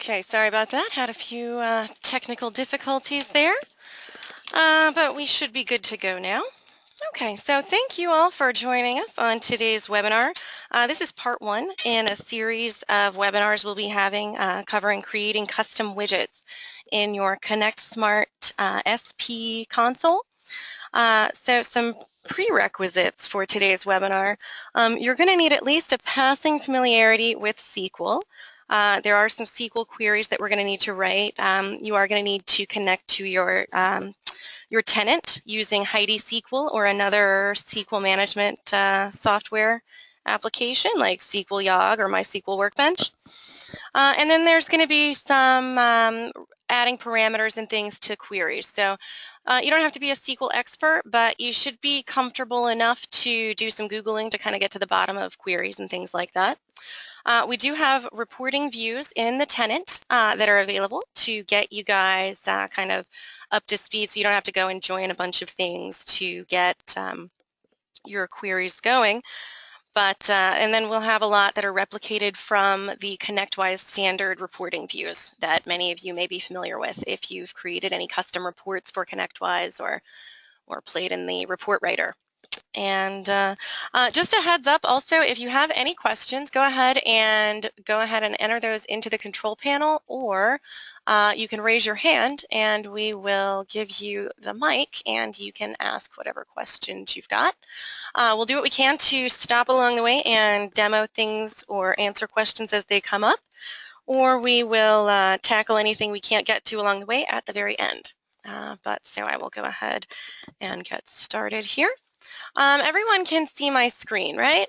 Okay, sorry about that. Had a few technical difficulties there, but we should be good to go now. Okay, so thank you all for joining us on today's webinar. This is part one in a series of webinars we'll be having covering creating custom widgets in your ConnectSMART SP console. So some prerequisites for today's webinar. You're going to need at least a passing familiarity with SQL. There are some SQL queries that we're going to need to write. You are going to need to connect to your tenant using Heidi SQL or another SQL management software application like SQL Yog or MySQL Workbench. And then there's going to be some adding parameters and things to queries. So you don't have to be a SQL expert, but you should be comfortable enough to do some Googling to kind of get to the bottom of queries and things like that. We do have reporting views in the tenant that are available to get you guys kind of up to speed, so you don't have to go and join a bunch of things to get your queries going. But and then we'll have a lot that are replicated from the ConnectWise standard reporting views that many of you may be familiar with if you've created any custom reports for ConnectWise or played in the report writer. And just a heads up also, if you have any questions, go ahead and enter those into the control panel, or you can raise your hand and we will give you the mic and you can ask whatever questions you've got. We'll do what we can to stop along the way and demo things or answer questions as they come up, or we will tackle anything we can't get to along the way at the very end. So I will go ahead and get started here. Everyone can see my screen, right?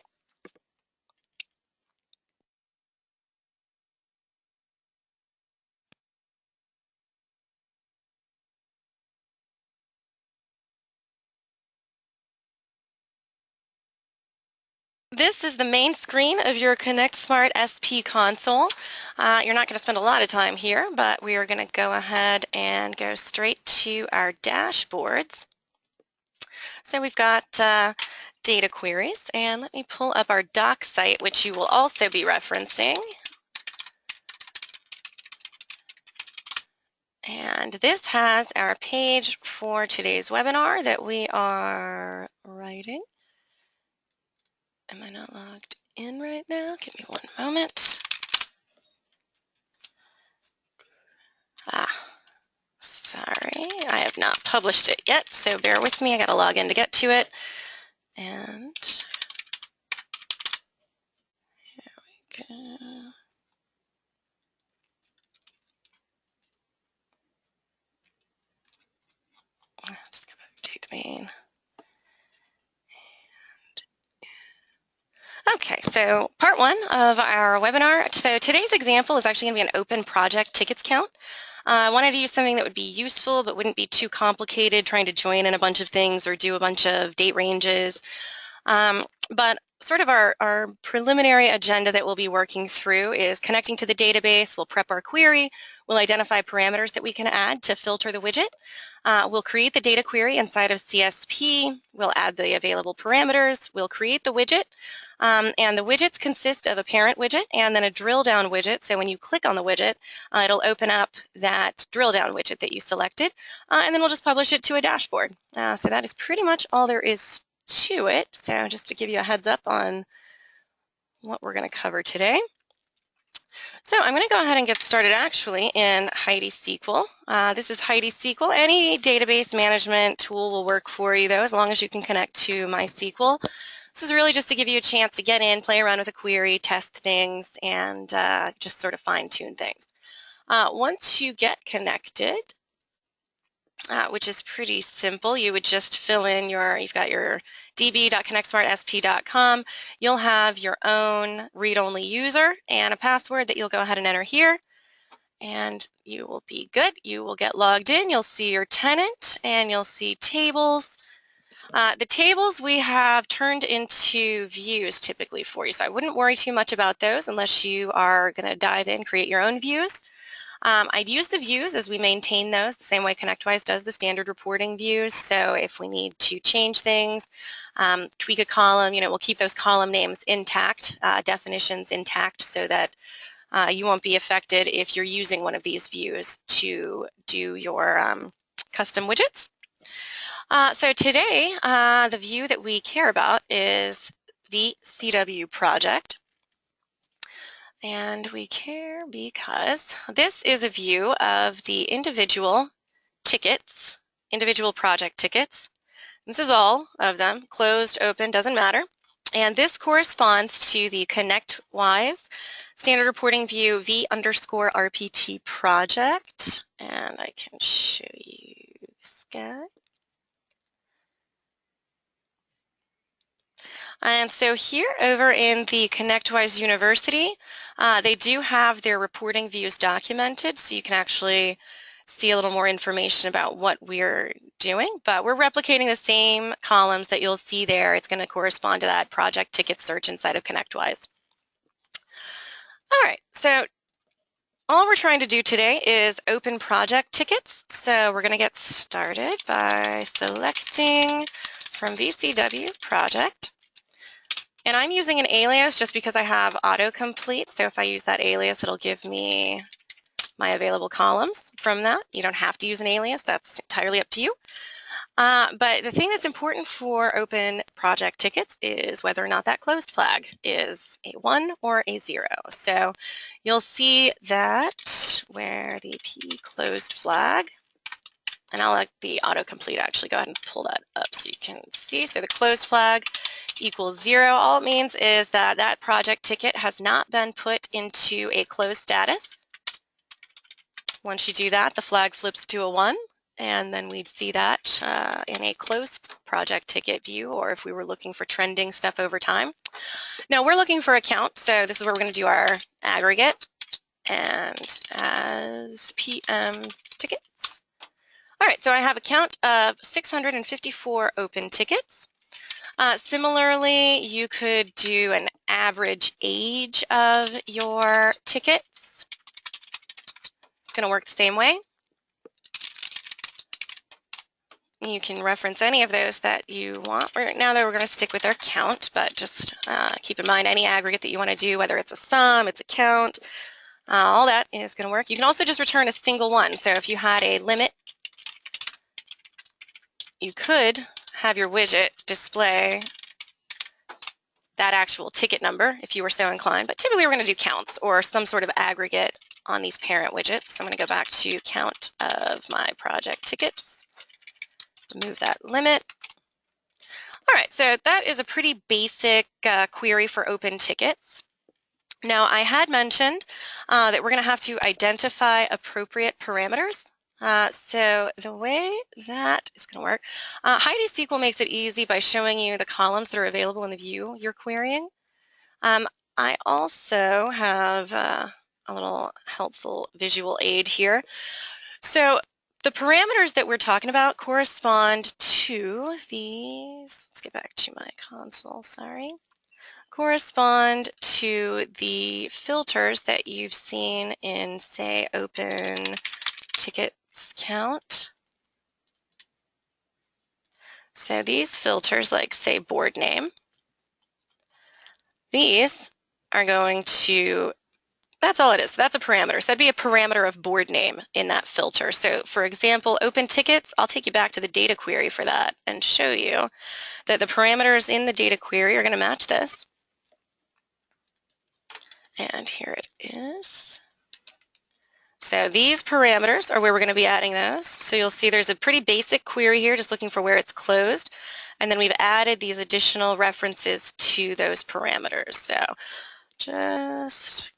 This is the main screen of your ConnectSMART SP console. You're not going to spend a lot of time here, but we are going to go ahead and go straight to our dashboards. So we've got data queries, and let me pull up our doc site, which you will also be referencing. And this has our page for today's webinar that we are writing. Am I not logged in right now? Give me one moment. Sorry, I have not published it yet, so bear with me. I got to log in to get to it. And here we go. Just go back to the main. Okay, so part one of our webinar. So today's example is actually going to be an open project tickets count. I wanted to use something that would be useful but wouldn't be too complicated trying to join in a bunch of things or do a bunch of date ranges. But sort of our preliminary agenda that we'll be working through is connecting to the database. We'll prep our query. We'll identify parameters that we can add to filter the widget. We'll create the data query inside of CSP. We'll add the available parameters. We'll create the widget. And the widgets consist of a parent widget and then a drill down widget. So when you click on the widget, it'll open up that drill down widget that you selected. And then we'll just publish it to a dashboard. So that is pretty much all there is to it. So just to give you a heads up on what we're going to cover today. So I'm going to go ahead and get started actually in Heidi SQL. This is Heidi SQL. Any database management tool will work for you though, as long as you can connect to MySQL. This is really just to give you a chance to get in, play around with a query, test things, and just sort of fine-tune things. Once you get connected, which is pretty simple, you would just fill in you've got your db.connectsmartsp.com. You'll have your own read-only user and a password that you'll go ahead and enter here, and you will be good. You will get logged in. You'll see your tenant, and you'll see tables. The tables we have turned into views typically for you, so I wouldn't worry too much about those unless you are going to dive in, create your own views. I'd use the views as we maintain those the same way ConnectWise does the standard reporting views. So if we need to change things, tweak a column, we'll keep those column names intact, definitions intact, so that you won't be affected if you're using one of these views to do your custom widgets. So today, the view that we care about is the CW project. And we care because this is a view of the individual tickets, individual project tickets. This is all of them, closed, open, doesn't matter. And this corresponds to the ConnectWise standard reporting view V_RPT project. And I can show you this guy. And so here over in the ConnectWise University, they do have their reporting views documented, so you can actually see a little more information about what we're doing, but we're replicating the same columns that you'll see there. It's going to correspond to that project ticket search inside of ConnectWise. All right, so all we're trying to do today is open project tickets. So we're going to get started by selecting from VCW project. And I'm using an alias just because I have autocomplete. So if I use that alias, it'll give me my available columns from that. You don't have to use an alias. That's entirely up to you. But the thing that's important for open project tickets is whether or not that closed flag is a 1 or a 0. So you'll see that where the P closed flag, and I'll let the autocomplete actually go ahead and pull that up so you can see. So the closed flag equals 0. All it means is that that project ticket has not been put into a closed status. Once you do that, the flag flips to a 1, and then we'd see that in a closed project ticket view, or if we were looking for trending stuff over time. Now we're looking for a count, so this is where we're going to do our aggregate and as PM tickets. All right, so I have a count of 654 open tickets. Similarly, you could do an average age of your tickets. It's going to work the same way. You can reference any of those that you want. Right now, though, we're going to stick with our count, but just keep in mind any aggregate that you want to do, whether it's a sum, it's a count, all that is going to work. You can also just return a single one. So if you had a limit, you could have your widget display that actual ticket number if you were so inclined, but typically we're going to do counts or some sort of aggregate on these parent widgets. So I'm going to go back to count of my project tickets, remove that limit. All right, so that is a pretty basic query for open tickets. Now I had mentioned that we're going to have to identify appropriate parameters. So the way that is going to work, Heidi SQL makes it easy by showing you the columns that are available in the view you're querying. I also have a little helpful visual aid here. So the parameters that we're talking about correspond to these, let's get back to my console, sorry, correspond to the filters that you've seen in, say, open tickets count. So these filters, like, say, board name, these are going to, that's all it is. So that's a parameter. So that'd be a parameter of board name in that filter. So for example, open tickets, I'll take you back to the data query for that and show you that the parameters in the data query are going to match this. And here it is. So these parameters are where we're going to be adding those. So you'll see there's a pretty basic query here, just looking for where it's closed. And then we've added these additional references to those parameters. So just,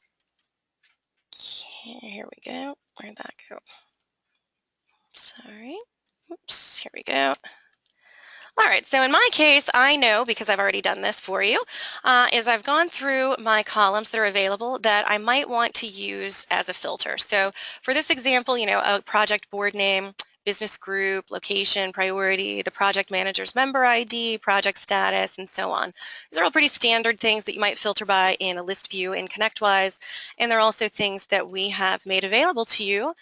here we go. Where'd that go? Sorry. Oops, here we go. All right, so in my case, I know, because I've already done this for you, is I've gone through my columns that are available that I might want to use as a filter. So for this example, you know, a project board name, business group, location, priority, the project manager's member ID, project status, and so on. These are all pretty standard things that you might filter by in a list view in ConnectWise, and they're also things that we have made available to you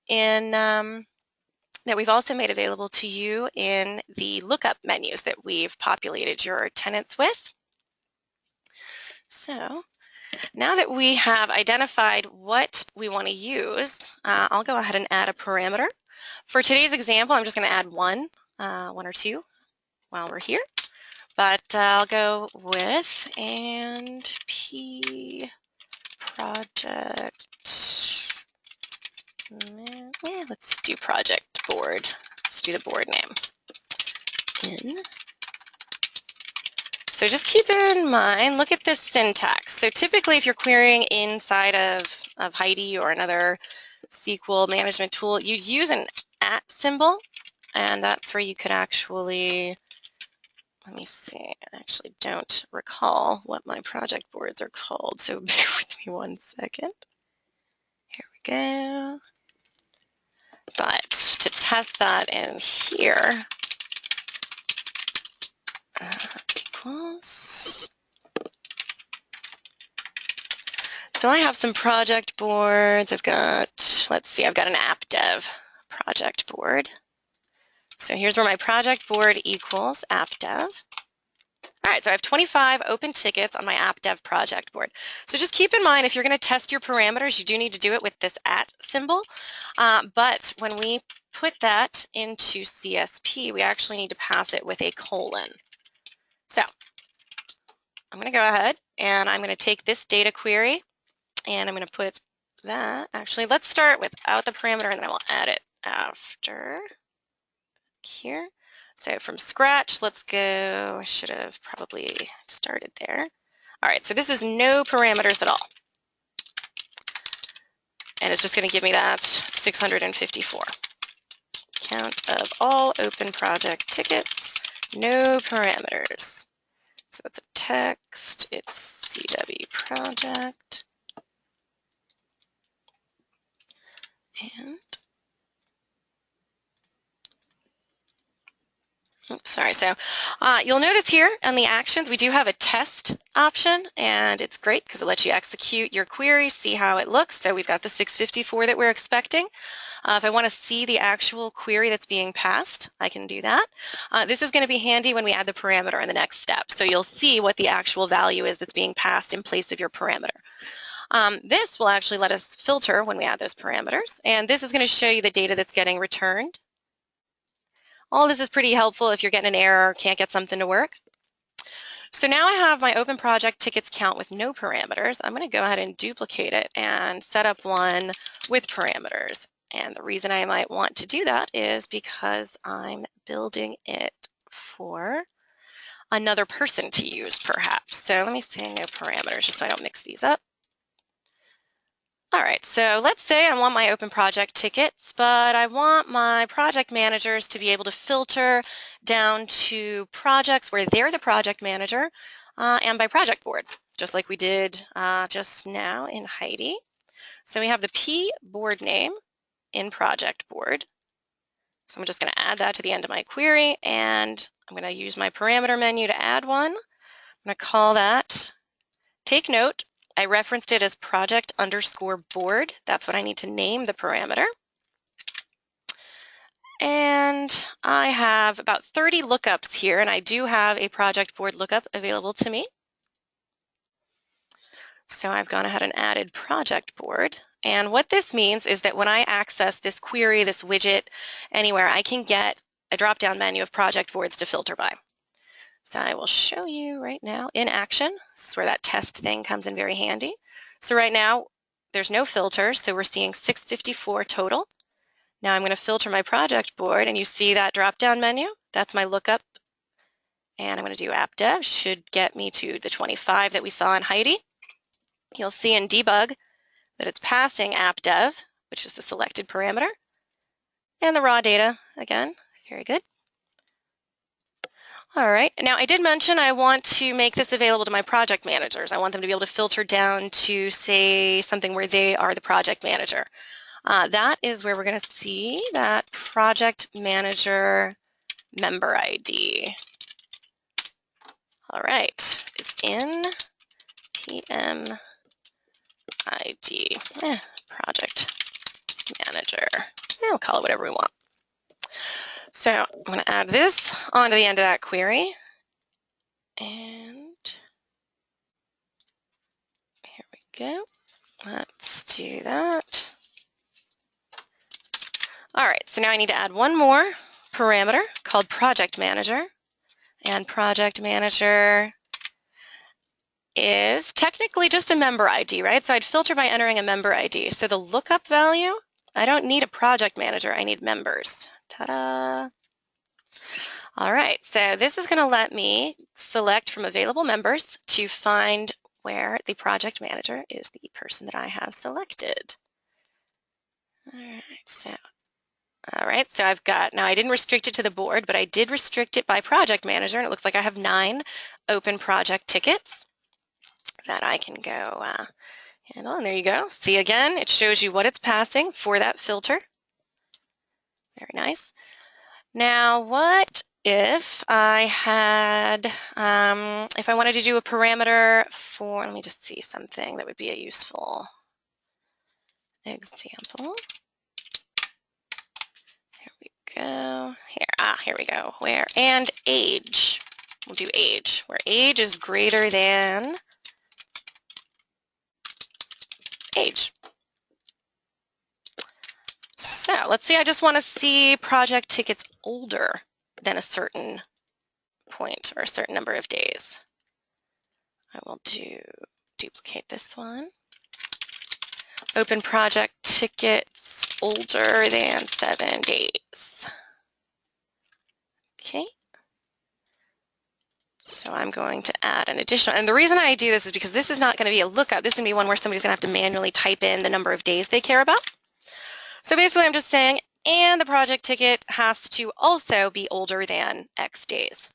in that we've also made available to you in the lookup menus that we've populated your tenants with. So Now that we have identified what we want to use, I'll go ahead and add a parameter. For today's example, I'm just going to add one or two while we're here. But I'll go with and P project. Let's do project board. Let's do the board name. In. So just keep in mind, look at this syntax. So typically if you're querying inside of Heidi or another SQL management tool, you'd use an @ symbol, and that's where you could actually, let me see, I actually don't recall what my project boards are called, so bear with me one second. Here we go. But to test that in here, equals. So I have some project boards. I've got, let's see, I've got an app dev project board. So here's where my project board equals app dev. All right, so I have 25 open tickets on my app dev project board. So just keep in mind, if you're going to test your parameters, you do need to do it with this @ symbol. But when we put that into CSP, we actually need to pass it with a colon. So I'm going to go ahead and I'm going to take this data query and I'm going to put that. Actually, let's start without the parameter and then I will add it after here. So from scratch, let's go. I should have probably started there. All right, so this is no parameters at all. And it's just going to give me that 654. Count of all open project tickets, no parameters. So that's a text, it's CW project. And oops, sorry. So you'll notice here on the actions, we do have a test option, and it's great because it lets you execute your query, see how it looks. So we've got the 654 that we're expecting. If I want to see the actual query that's being passed, I can do that. This is going to be handy when we add the parameter in the next step. So you'll see what the actual value is that's being passed in place of your parameter. This will actually let us filter when we add those parameters, and this is going to show you the data that's getting returned. All this is pretty helpful if you're getting an error or can't get something to work. So now I have my open project tickets count with no parameters. I'm going to go ahead and duplicate it and set up one with parameters. And the reason I might want to do that is because I'm building it for another person to use, perhaps. So let me say no parameters just so I don't mix these up. All right, so let's say I want my open project tickets, but I want my project managers to be able to filter down to projects where they're the project manager and by project board, just like we did just now in Heidi. So we have the P board name in project board. So I'm just going to add that to the end of my query, and I'm going to use my parameter menu to add one. I'm going to call that, take note, I referenced it as project_board. That's what I need to name the parameter. And I have about 30 lookups here, and I do have a project board lookup available to me. So I've gone ahead and added project board. And what this means is that when I access this query, this widget, anywhere, I can get a drop-down menu of project boards to filter by. So I will show you right now in action. This is where that test thing comes in very handy. So right now, there's no filter, so we're seeing 654 total. Now I'm going to filter my project board, and you see that drop-down menu. That's my lookup. And I'm going to do app dev. Should get me to the 25 that we saw in Heidi. You'll see in debug that it's passing app dev, which is the selected parameter, and the raw data again. Very good. All right, now I did mention I want to make this available to my project managers. I want them to be able to filter down to, say, something where they are the project manager. That is where we're going to see that project manager member ID. All right, is in PM ID, project manager. We'll call it whatever we want. So I'm going to add this onto the end of that query. And here do that. All right, so now I need to add one more parameter called Project Manager. And Project Manager is technically just a member ID, right? So I'd filter by entering a member ID. So the lookup value, I don't need a project manager, I need members. Ta-da! All right, so this is going to let me select from available members to find where the project manager is the person that I have selected. All right, so I've got, now I didn't restrict it to the board, but I did restrict it by project manager, and it looks like I have 9 open project tickets that I can go handle, and there you go. See, again, it shows you what it's passing for that filter. Very nice. Now, what if I had, if I wanted to do a parameter for, let me just see something that would be a useful example. Here we go. Here we go. Where, and age. We'll do age, where age is greater than age. So let's say I just want to see project tickets older than a certain point or a certain number of days. I will duplicate this one. Open project tickets older than 7 days. Okay. So I'm going to add an additional, and the reason I do this is because this is not going to be a lookup. This is going to be one where somebody's going to have to manually type in the number of days they care about. So basically I'm just saying, and the project ticket has to also be older than X days.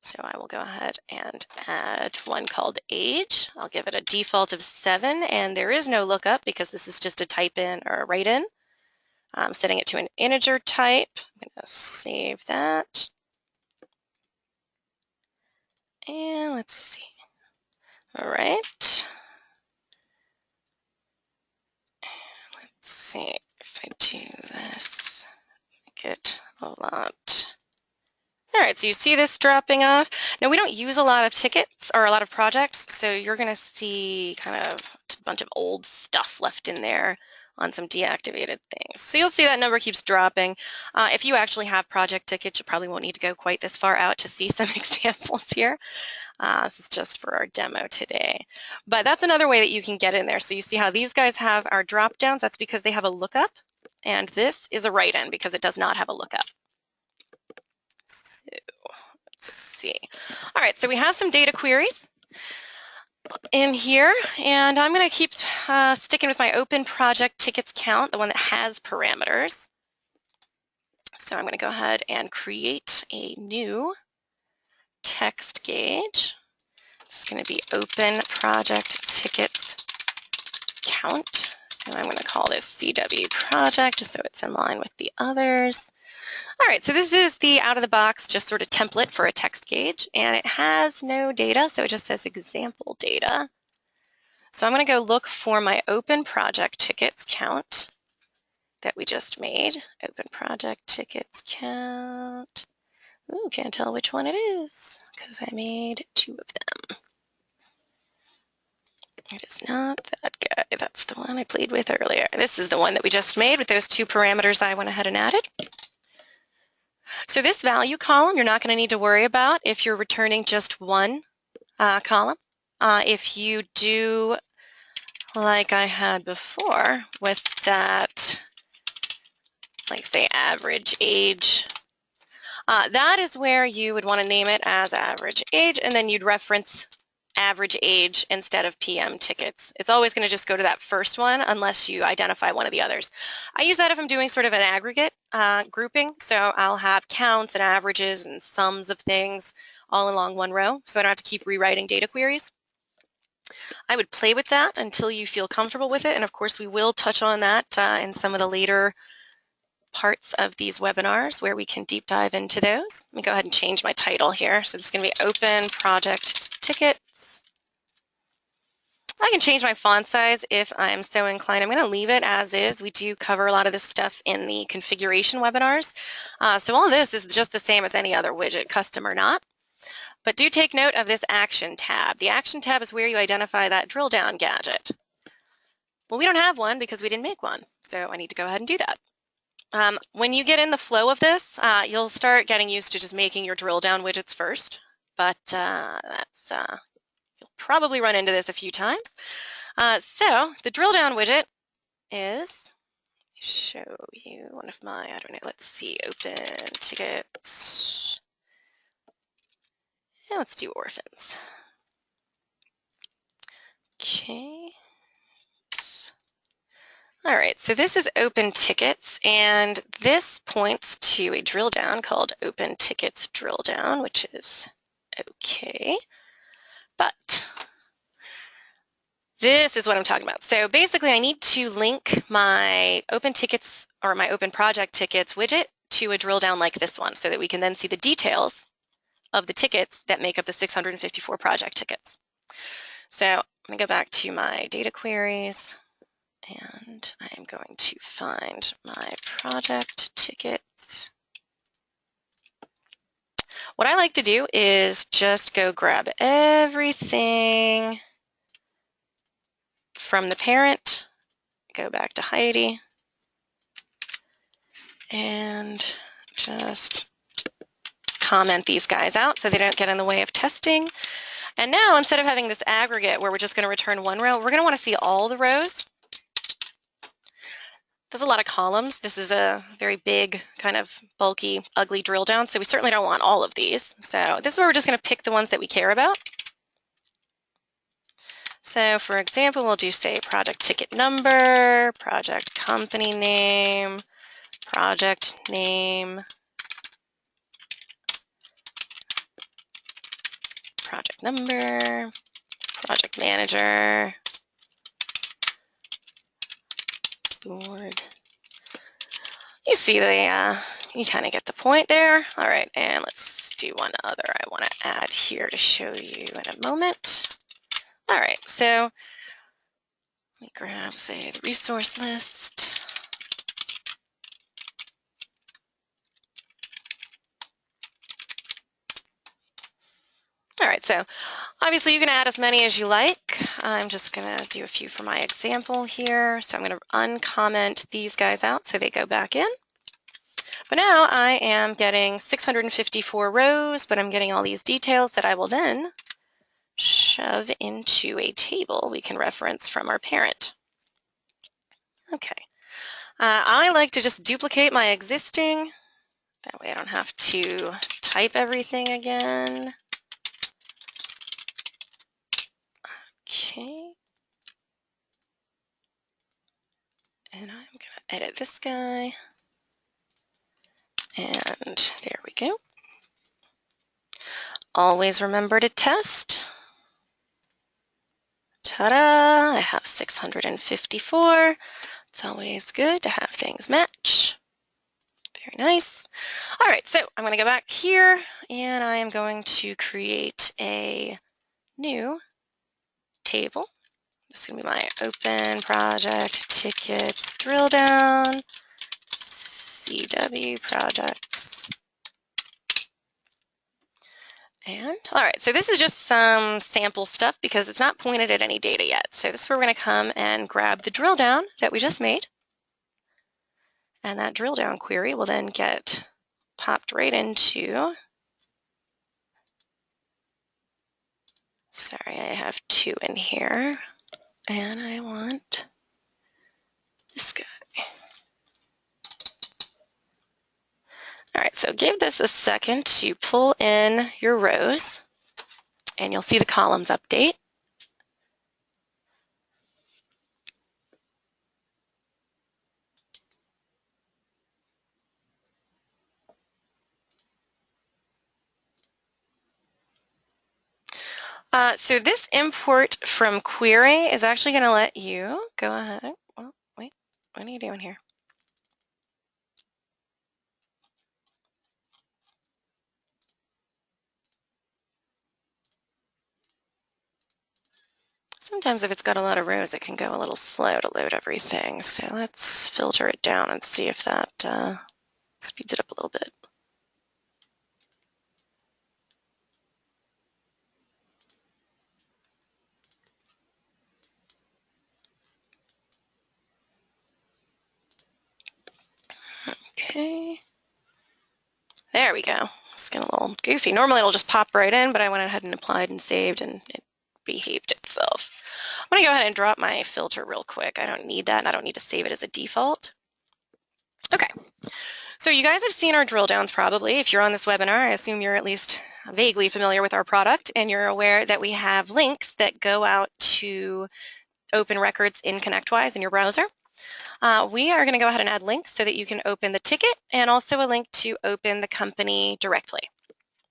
So I will go ahead and add one called age. I'll give it a default of 7, and there is no lookup because this is just a type in or a write in. I'm setting it to an integer type. I'm going to save that. And let's see. All right. Let's see if I do this, make it a lot. All right, so you see this dropping off. Now, we don't use a lot of tickets or a lot of projects, so you're going to see kind of a bunch of old stuff left in there on some deactivated things. So you'll see that number keeps dropping. If you actually have project tickets, you probably won't need to go quite this far out to see some examples here. This is just for our demo today. But that's another way that you can get in there. So you see how these guys have our drop downs. That's because they have a lookup, and this is a write-in because it does not have a lookup. So let's see. All right, so we have some data queries in here, and I'm going to keep sticking with my open project tickets count, the one that has parameters. So I'm going to go ahead and create a new text gauge. It's going to be open project tickets count, and I'm going to call this CW project just so it's in line with the others. All right, so this is the out-of-the-box just sort of template for a text gauge, and it has no data, so it just says example data. So I'm going to go look for my open project tickets count that we just made. Open project tickets count. Ooh, can't tell which one it is because I made 2 of them. It is not that guy. That's the one I played with earlier. This is the one that we just made with those 2 parameters I went ahead and added. So this value column, you're not going to need to worry about if you're returning just one column. If you do, like I had before, with that, like say average age, that is where you would want to name it as average age, and then you'd reference average age instead of PM tickets. It's always going to just go to that first one unless you identify one of the others. I use that if I'm doing sort of an aggregate grouping, so I'll have counts and averages and sums of things all along one row, so I don't have to keep rewriting data queries. I would play with that until you feel comfortable with it, and of course we will touch on that in some of the later parts of these webinars where we can deep dive into those. Let me go ahead and change my title here. So this is going to be Open Project Tickets. I can change my font size if I'm so inclined. I'm going to leave it as is. We do cover a lot of this stuff in the configuration webinars. So all this is just the same as any other widget, custom or not. But do take note of this Action tab. The Action tab is where you identify that drill down gadget. Well, we don't have one because we didn't make one, so I need to go ahead and do that. When you get in the flow of this, you'll start getting used to just making your drill down widgets first, but you'll probably run into this a few times. So the drill down widget is, show you one of my, I don't know, let's see, open tickets. And let's do orphans. Okay. All right, so this is open tickets, and this points to a drill down called open tickets drill down, which is okay. But this is what I'm talking about. So basically, I need to link my open tickets or my open project tickets widget to a drill down like this one so that we can then see the details of the tickets that make up the 654 project tickets. So I'm going to go back to my data queries. And I am going to find my project tickets. What I like to do is just go grab everything from the parent, go back to Heidi, and just comment these guys out so they don't get in the way of testing. And now, instead of having this aggregate where we're just going to return one row, we're going to want to see all the rows. There's a lot of columns. This is a very big, kind of bulky, ugly drill down, so we certainly don't want all of these. So this is where we're just going to pick the ones that we care about. So for example, we'll do, say, project ticket number, project company name, project name, project number, project manager, board. You see you kind of get the point there. All right, and let's do one other I want to add here to show you in a moment. All right, so let me grab, say, the resource list. All right, so obviously you can add as many as you like. I'm just going to do a few for my example here. So I'm going to uncomment these guys out so they go back in. But now I am getting 654 rows, but I'm getting all these details that I will then shove into a table we can reference from our parent. Okay. I like to just duplicate my existing. That way I don't have to type everything again. Okay. And I'm going to edit this guy. And there we go. Always remember to test. Ta-da! I have 654. It's always good to have things match. Very nice. All right, so I'm going to go back here, and I am going to create a new table. This is going to be my open project tickets drill down, CW projects. And all right, so this is just some sample stuff because it's not pointed at any data yet. So this is where we're going to come and grab the drill down that we just made. And that drill down query will then get popped right into, sorry, I have two in here. And I want this guy. All right, so give this a second to pull in your rows, and you'll see the columns update. So this import from query is actually going to let you go ahead. Well, wait, what are you doing here? Sometimes if it's got a lot of rows, it can go a little slow to load everything. So let's filter it down and see if that speeds it up a little bit. Okay. There we go. It's getting a little goofy. Normally it'll just pop right in, but I went ahead and applied and saved and it behaved itself. I'm going to go ahead and drop my filter real quick. I don't need that and I don't need to save it as a default. Okay. So you guys have seen our drill downs probably. If you're on this webinar, I assume you're at least vaguely familiar with our product and you're aware that we have links that go out to open records in ConnectWise in your browser. We are going to go ahead and add links so that you can open the ticket and also a link to open the company directly.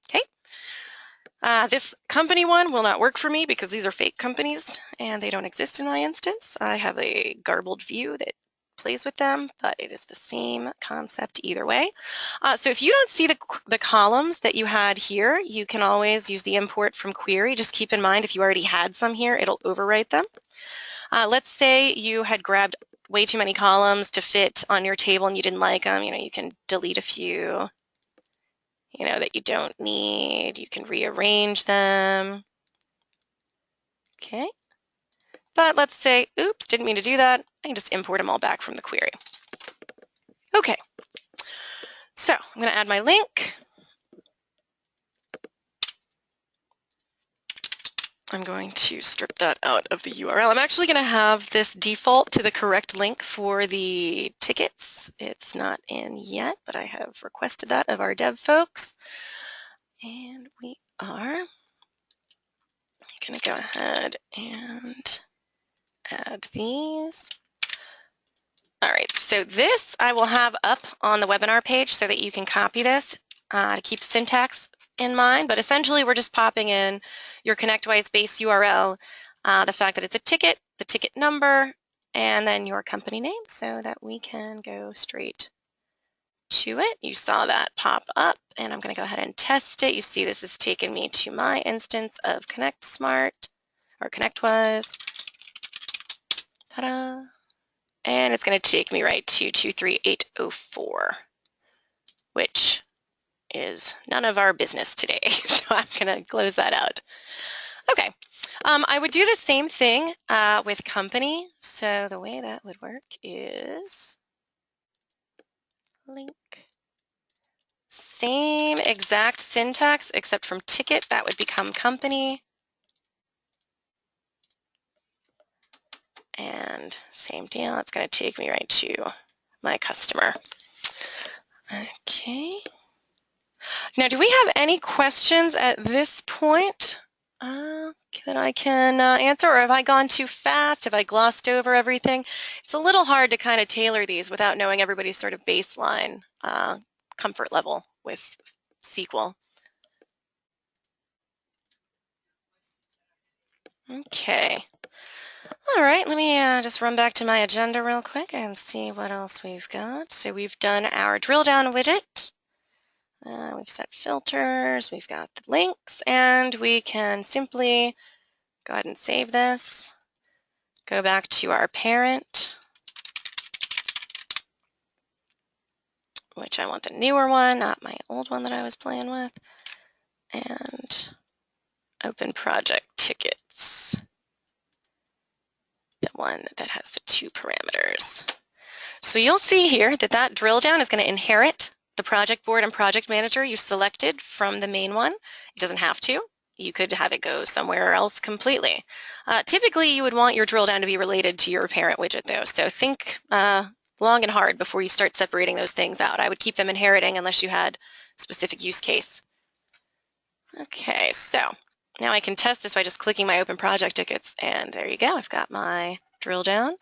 Okay. This company one will not work for me because these are fake companies and they don't exist in my instance. I have a garbled view that plays with them, but it is the same concept either way. So if you don't see the columns that you had here, you can always use the import from query. Just keep in mind if you already had some here, it'll overwrite them. Let's say you had grabbed way too many columns to fit on your table and you didn't like them. You can delete a few that you don't need. You can rearrange them. Okay. But let's say, oops, didn't mean to do that. I can just import them all back from the query. Okay. So I'm going to add my link. I'm going to strip that out of the URL. I'm actually going to have this default to the correct link for the tickets. It's not in yet, but I have requested that of our dev folks. And we are going to go ahead and add these. All right, so this I will have up on the webinar page so that you can copy this to keep the syntax in mind. But essentially, we're just popping in your ConnectWise base URL, the fact that it's a ticket, the ticket number, and then your company name so that we can go straight to it. You saw that pop up, and I'm going to go ahead and test it. You see this is taking me to my instance of ConnectSMART or ConnectWise. Ta-da! And it's going to take me right to 23804, which is none of our business today. So I'm going to close that out. Okay. I would do the same thing with company. So the way that would work is link. Same exact syntax, except from ticket, that would become company. And same deal, it's going to take me right to my customer. Okay. Now, do we have any questions at this point that I can answer, or have I gone too fast? Have I glossed over everything? It's a little hard to kind of tailor these without knowing everybody's sort of baseline comfort level with SQL. Okay. All right, let me just run back to my agenda real quick and see what else we've got. So we've done our drill down widget. We've set filters, we've got the links, and we can simply go ahead and save this. Go back to our parent, which I want the newer one, not my old one that I was playing with, and open project tickets, the one that has the 2 parameters. So you'll see here that that drill down is going to inherit the project board and project manager you selected from the main one. It doesn't have to. You could have it go somewhere else completely. Typically, you would want your drill down to be related to your parent widget, though. So think long and hard before you start separating those things out. I would keep them inheriting unless you had a specific use case. Okay, so now I can test this by just clicking my open project tickets, and there you go. I've got my drill down.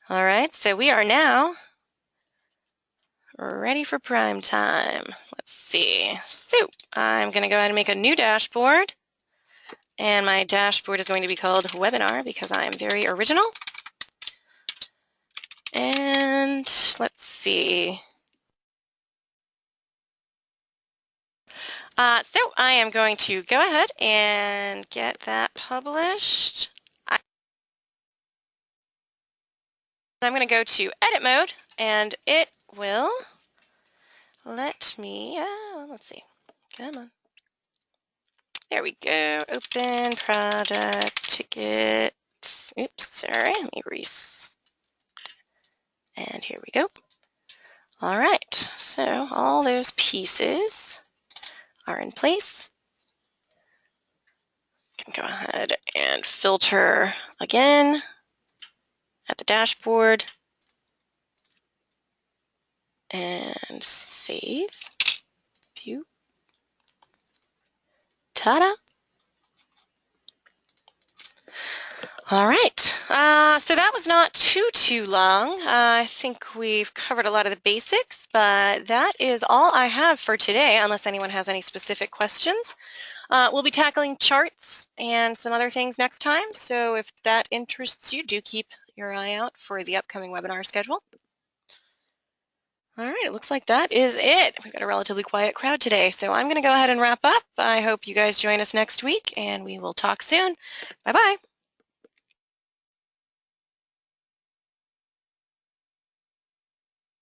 All right, so we are now ready for prime time. Let's see. So I'm going to go ahead and make a new dashboard. And my dashboard is going to be called Webinar because I am very original. And let's see. So I am going to go ahead and get that published. I'm going to go to edit mode and it will let me, let's see, come on. There we go, open product tickets. Oops, sorry, let me and here we go. All right, so all those pieces are in place. Can go ahead and filter again at the dashboard and save. View. Ta-da! All right, so that was not too long. I think we've covered a lot of the basics, but that is all I have for today, unless anyone has any specific questions. We'll be tackling charts and some other things next time, so if that interests you, do keep your eye out for the upcoming webinar schedule. All right, it looks like that is it. We've got a relatively quiet crowd today, so I'm going to go ahead and wrap up. I hope you guys join us next week, and we will talk soon. Bye-bye.